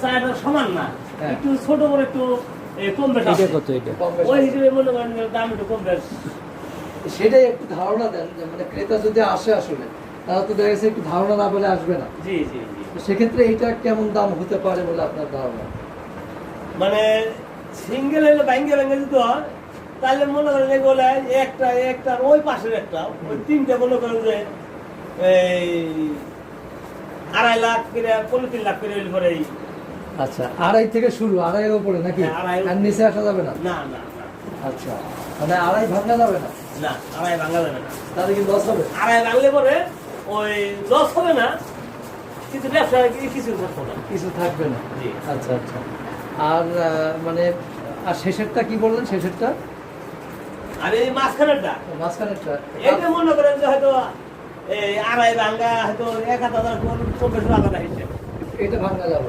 চারটা সমান না, একটু ছোট বড় একটু কম বেশ আছে। কত এটা? ওই হিসেবে মনে করেন যে দাম একটু কম বেশ। সেটাই একটু ধারণা দেন যে মানে ক্রেতা যদি আসে আসলে তারা তো দেখা গেছে একটু ধারণা না বলে আসবে না। জি জি জি। তো সেক্ষেত্রে এইটা কেমন দাম হতে পারে বলে আপনার ধারণা? মানে সিঙ্গেল হলে ভাঙ্গে ভাঙ্গে দিতে হয়, তাহলে মনে করেন এগুলো একটা ওই পাশের একটা ওই তিনটে মনে করেন যে এই 2.5 লাখ করে 3 লাখ করে হইলে পরে আচ্ছা, 2.5 থেকে শুরু, 2.5 এর উপরে নাকি? হ্যাঁ, 2.5 আর নিচে আসা যাবে না? না না না আচ্ছা, মানে 2.5 ভাঙা যাবে না? না, 2.5 ভাঙা যাবে না। তাহলে কি লস হবে? 2.5 ভাঙলে পরে ওই লস হবে না, কিন্তু ব্যবসায় কিছু থাকবে না। কিছু থাকবে না। জি। আচ্ছা আচ্ছা। আর মানে আর শেষেরটা কি বললেন? শেষেরটা আর এই মাঝখানেরটা মাঝখানেরটা এটা মনে করেন যে হয়তো এই 2.5 ভাঙা হয়তো 1,000 কম বেশি আলাদা হিসেবে এটা ভাঙা যাবে।